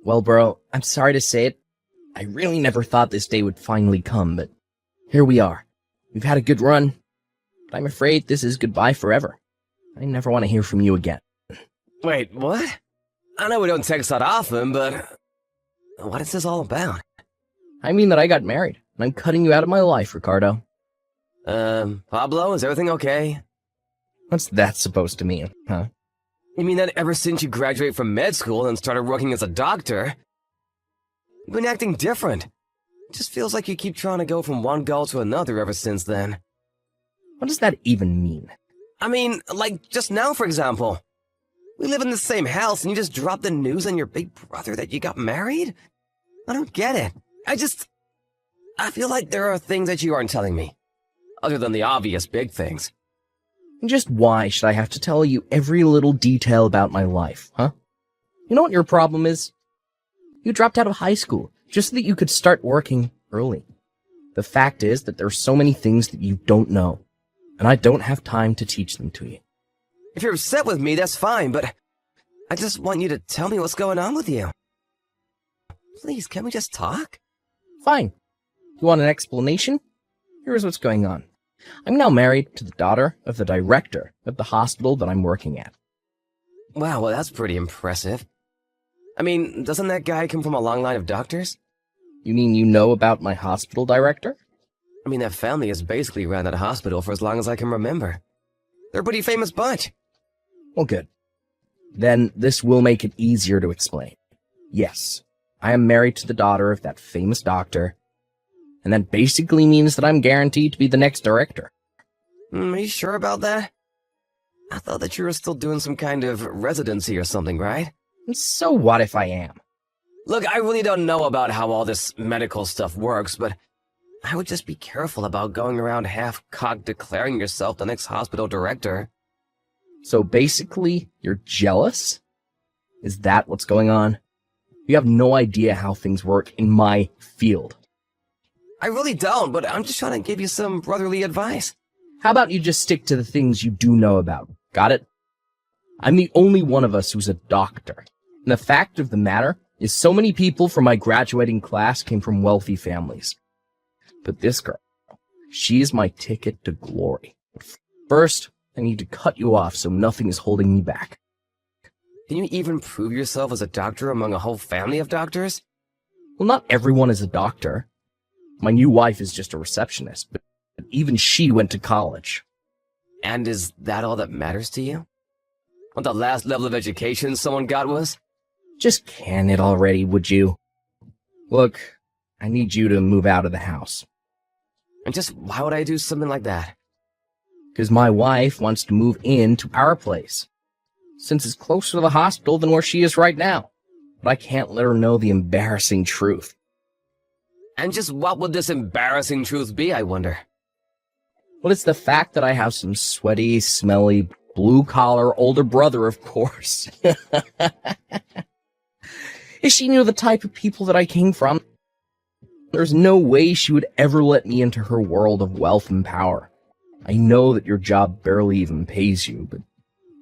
Well, bro, I'm sorry to say it. I really never thought this day would finally come, but here we are. We've had a good run, but I'm afraid this is goodbye forever. I never want to hear from you again. Wait, what? I know we don't text that often, but what is this all about? I mean that I got married, and I'm cutting you out of my life, Ricardo. Pablo, is everything okay? What's that supposed to mean, huh? You mean that ever since you graduated from med school and started working as a doctor, you've been acting different. It just feels like you keep trying to go from one goal to another ever since then. What does that even mean? I mean, like just now, for example. We live in the same house and you just dropped the news on your big brother that you got married? I don't get it. I feel like there are things that you aren't telling me. Other than the obvious big things. Just why should I have to tell you every little detail about my life, huh? You know what your problem is? You dropped out of high school just so that you could start working early. The fact is that there are so many things that you don't know, and I don't have time to teach them to you. If you're upset with me, that's fine, but I just want you to tell me what's going on with you. Please, can we just talk? Fine. You want an explanation? Here's what's going on. I'm now married to the daughter of the director of the hospital that I'm working at. Wow, well that's pretty impressive. I mean, doesn't that guy come from a long line of doctors? You mean you know about my hospital director? I mean, that family has basically ran that hospital for as long as I can remember. They're a pretty famous bunch. Well, good. Then this will make it easier to explain. Yes, I am married to the daughter of that famous doctor, and that basically means that I'm guaranteed to be the next director. Are you sure about that? I thought that you were still doing some kind of residency or something, right? So what if I am? Look, I really don't know about how all this medical stuff works, but I would just be careful about going around half-cocked declaring yourself the next hospital director. So basically, you're jealous? Is that what's going on? You have no idea how things work in my field. I really don't, but I'm just trying to give you some brotherly advice. How about you just stick to the things you do know about? Got it? I'm the only one of us who's a doctor. And the fact of the matter is so many people from my graduating class came from wealthy families. But this girl, she is my ticket to glory. First, I need to cut you off so nothing is holding me back. Can you even prove yourself as a doctor among a whole family of doctors? Well, not everyone is a doctor. My new wife is just a receptionist, but even she went to college. And is that all that matters to you? What the last level of education someone got was? Just can it already, would you? Look, I need you to move out of the house. And just why would I do something like that? Because my wife wants to move into our place, since it's closer to the hospital than where she is right now. But I can't let her know the embarrassing truth. And just what would this embarrassing truth be, I wonder? Well, it's the fact that I have some sweaty, smelly, blue-collar older brother, of course. If she knew the type of people that I came from, there's no way she would ever let me into her world of wealth and power. I know that your job barely even pays you, but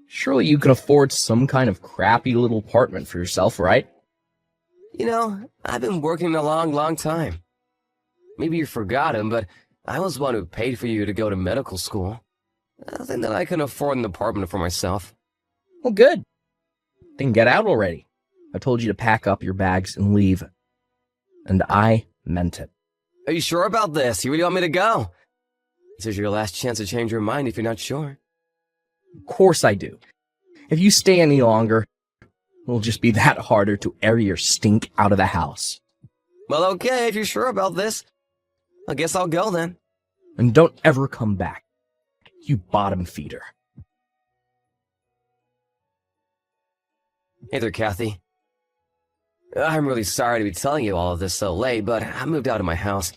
surely you can afford some kind of crappy little apartment for yourself, right? You know, I've been working a long, long time. Maybe you forgot him, but I was the one who paid for you to go to medical school. I think that I can afford an apartment for myself. Well, good. Then get out already. I told you to pack up your bags and leave. And I meant it. Are you sure about this? You really want me to go? This is your last chance to change your mind if you're not sure. Of course I do. If you stay any longer, it'll just be that harder to air your stink out of the house. Well, okay, if you're sure about this. I guess I'll go then. And don't ever come back, you bottom feeder. Hey there, Kathy. I'm really sorry to be telling you all of this so late, but I moved out of my house.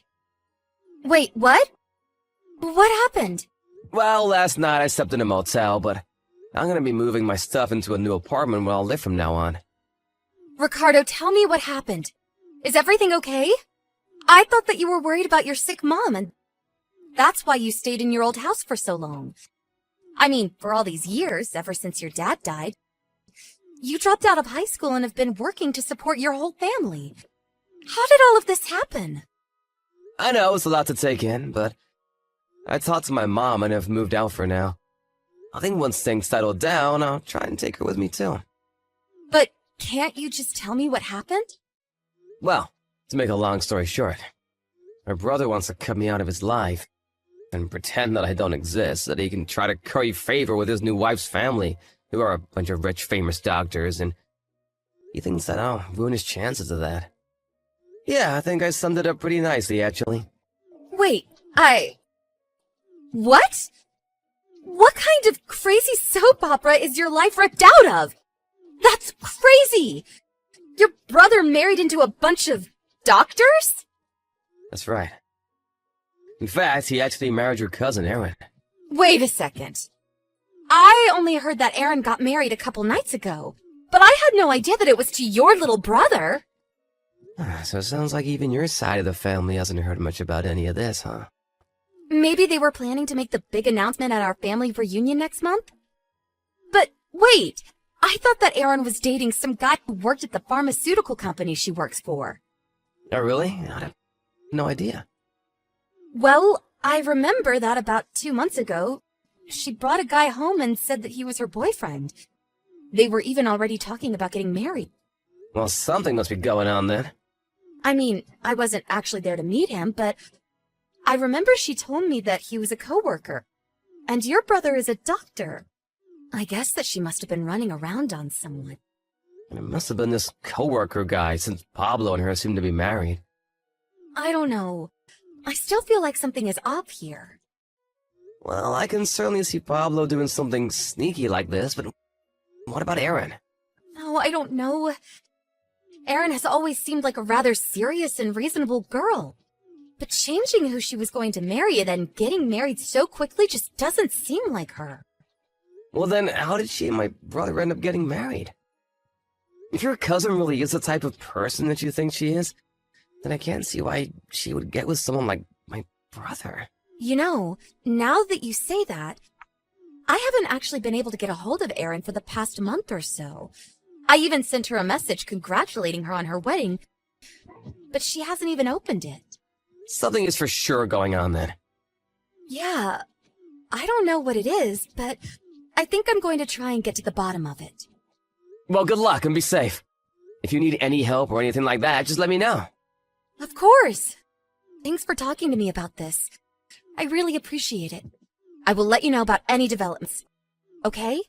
Wait, what? What happened? Well, last night I slept in a motel, but I'm gonna be moving my stuff into a new apartment where I'll live from now on. Ricardo, tell me what happened. Is everything okay? I thought that you were worried about your sick mom, and that's why you stayed in your old house for so long. I mean, for all these years, ever since your dad died. You dropped out of high school and have been working to support your whole family. How did all of this happen? I know it's a lot to take in, but I talked to my mom and have moved out for now. I think once things settle down, I'll try and take her with me too. But can't you just tell me what happened? Well, to make a long story short, my brother wants to cut me out of his life and pretend that I don't exist, so that he can try to curry favor with his new wife's family, who are a bunch of rich, famous doctors, and he thinks that I'll ruin his chances of that. Yeah, I think I summed it up pretty nicely, actually. Wait, What? What kind of crazy soap opera is your life ripped out of? That's crazy! Your brother married into a bunch of doctors? That's right. In fact, he actually married your cousin, Erin. Wait a second. I only heard that Aaron got married a couple nights ago, but I had no idea that it was to your little brother. So it sounds like even your side of the family hasn't heard much about any of this, huh? Maybe they were planning to make the big announcement at our family reunion next month? But wait, I thought that Aaron was dating some guy who worked at the pharmaceutical company she works for. Oh, really? I have no idea. Well, I remember that about 2 months ago, she brought a guy home and said that he was her boyfriend. They were even already talking about getting married. Well, something must be going on then. I mean, I wasn't actually there to meet him, but I remember she told me that he was a coworker. And your brother is a doctor. I guess that she must have been running around on someone. And it must have been this coworker guy, since Pablo and her seem to be married. I don't know. I still feel like something is off here. Well, I can certainly see Pablo doing something sneaky like this, but what about Erin? Oh, I don't know. Erin has always seemed like a rather serious and reasonable girl. But changing who she was going to marry and then getting married so quickly just doesn't seem like her. Well then, how did she and my brother end up getting married? If your cousin really is the type of person that you think she is, then I can't see why she would get with someone like my brother. You know, now that you say that, I haven't actually been able to get a hold of Erin for the past month or so. I even sent her a message congratulating her on her wedding, but she hasn't even opened it. Something is for sure going on then. Yeah, I don't know what it is, but I think I'm going to try and get to the bottom of it. Well, good luck and be safe. If you need any help or anything like that, just let me know. Of course. Thanks for talking to me about this. I really appreciate it. I will let you know about any developments. Okay?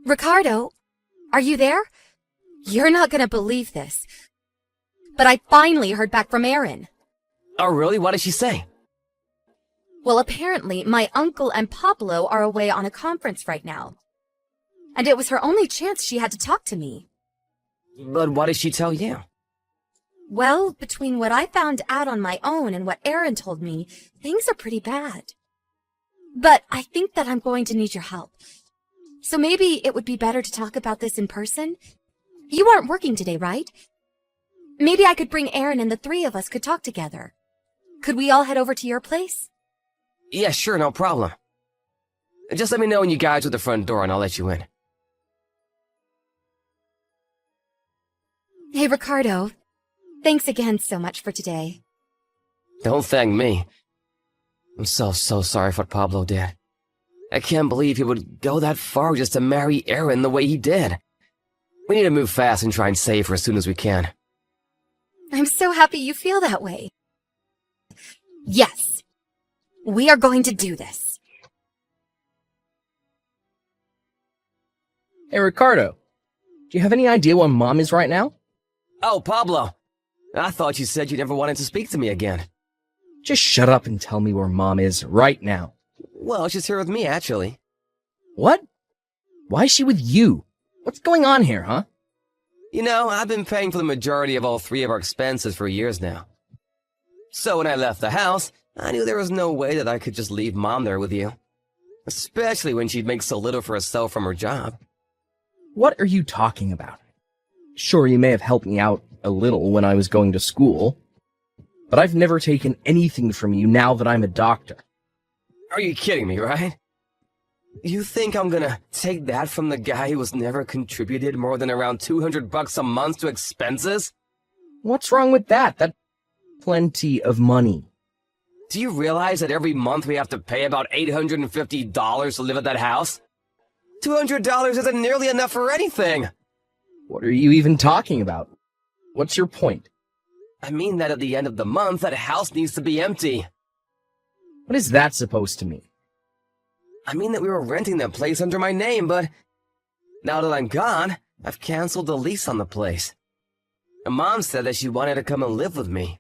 Ricardo, are you there? You're not gonna believe this, but I finally heard back from Erin. Oh, really? What did she say? Well, apparently, my uncle and Pablo are away on a conference right now. And it was her only chance she had to talk to me. But what did she tell you? Well, between what I found out on my own and what Erin told me, things are pretty bad. But I think that I'm going to need your help. So maybe it would be better to talk about this in person? You aren't working today, right? Maybe I could bring Erin and the three of us could talk together. Could we all head over to your place? Yeah, sure, no problem. Just let me know when you guys are at the front door and I'll let you in. Hey, Ricardo. Thanks again so much for today. Don't thank me. I'm so sorry for what Pablo did. I can't believe he would go that far just to marry Erin the way he did. We need to move fast and try and save her as soon as we can. I'm so happy you feel that way. Yes, we are going to do this. Hey, Ricardo. Do you have any idea where Mom is right now? Oh, Pablo. I thought you said you never wanted to speak to me again. Just shut up and tell me where Mom is right now. Well, she's here with me, actually. What? Why is she with you? What's going on here, huh? You know, I've been paying for the majority of all three of our expenses for years now. So when I left the house, I knew there was no way that I could just leave Mom there with you. Especially when she'd make so little for herself from her job. What are you talking about? Sure, you may have helped me out a little when I was going to school, but I've never taken anything from you now that I'm a doctor. Are you kidding me, right? You think I'm gonna take that from the guy who has never contributed more than around $200 a month to expenses? What's wrong with that? That's plenty of money. Do you realize that every month we have to pay about $850 to live at that house? $200 isn't nearly enough for anything. What are you even talking about? What's your point? I mean that at the end of the month, that house needs to be empty. What is that supposed to mean? I mean that we were renting that place under my name, but now that I'm gone, I've canceled the lease on the place. And Mom said that she wanted to come and live with me.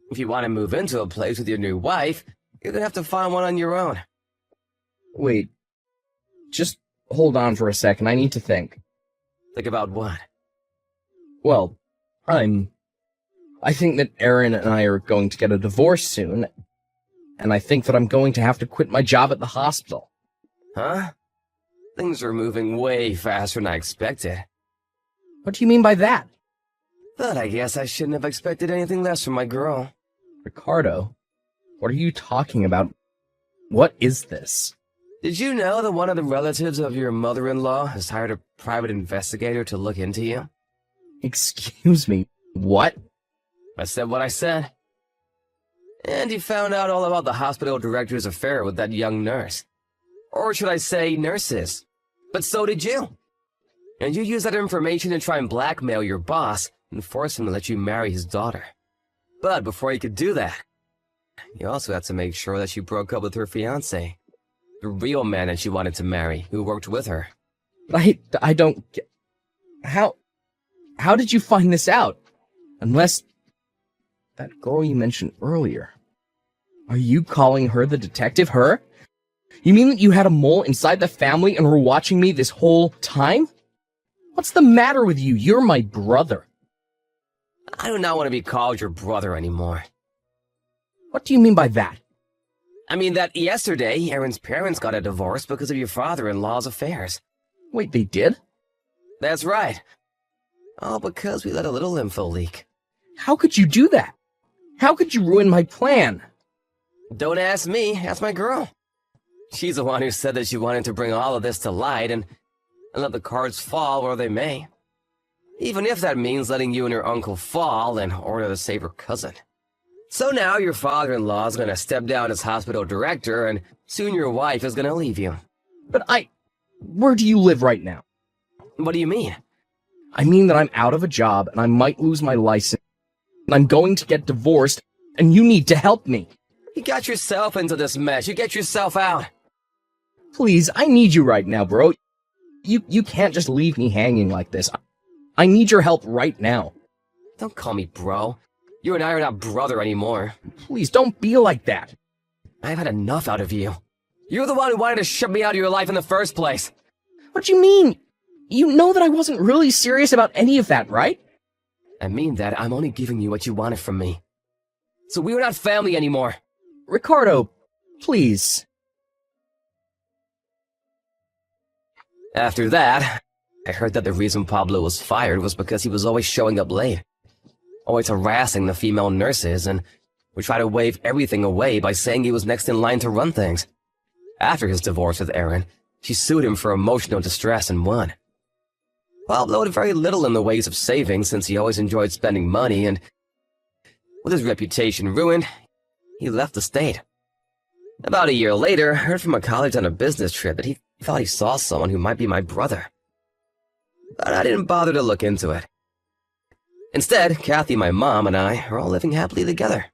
If you want to move into a place with your new wife, you're gonna have to find one on your own. Wait, just hold on for a second. I need to think. Think about what? Well, I think that Aaron and I are going to get a divorce soon, and I think that I'm going to have to quit my job at the hospital. Huh? Things are moving way faster than I expected. What do you mean by that? But I guess I shouldn't have expected anything less from my girl. Ricardo, what are you talking about? What is this? Did you know that one of the relatives of your mother-in-law has hired a private investigator to look into you? Excuse me, what? I said what I said. And he found out all about the hospital director's affair with that young nurse. Or should I say nurses. But so did you. And you used that information to try and blackmail your boss and force him to let you marry his daughter. But before you could do that, you also had to make sure that she broke up with her fiancé, the real man that she wanted to marry, who worked with her. I don't get... How did you find this out? Unless... that girl you mentioned earlier. Are you calling her the detective, her? You mean that you had a mole inside the family and were watching me this whole time? What's the matter with you? You're my brother. I do not want to be called your brother anymore. What do you mean by that? I mean that yesterday, Aaron's parents got a divorce because of your father-in-law's affairs. Wait, they did? That's right. All because we let a little info leak. How could you do that? How could you ruin my plan? Don't ask me, ask my girl. She's the one who said that she wanted to bring all of this to light and let the cards fall where they may. Even if that means letting you and your uncle fall in order to save her cousin. So now your father-in-law is going to step down as hospital director, and soon your wife is going to leave you. But where do you live right now? What do you mean? I mean that I'm out of a job, and I might lose my license, and I'm going to get divorced, and you need to help me. You got yourself into this mess. You get yourself out. Please, I need you right now, bro. You can't just leave me hanging like this. I need your help right now. Don't call me bro. You and I are not brother anymore. Please, don't be like that. I've had enough out of you. You're the one who wanted to shut me out of your life in the first place. What do you mean? You know that I wasn't really serious about any of that, right? I mean that I'm only giving you what you wanted from me. So we are not family anymore. Ricardo, please. After that, I heard that the reason Pablo was fired was because he was always showing up late. Always harassing the female nurses and would try to wave everything away by saying he was next in line to run things. After his divorce with Aaron, she sued him for emotional distress and won. Pablo had very little in the ways of saving since he always enjoyed spending money, and with his reputation ruined, he left the state. About a year later, I heard from a college on a business trip that he thought he saw someone who might be my brother. But I didn't bother to look into it. Instead, Kathy, my mom, and I are all living happily together.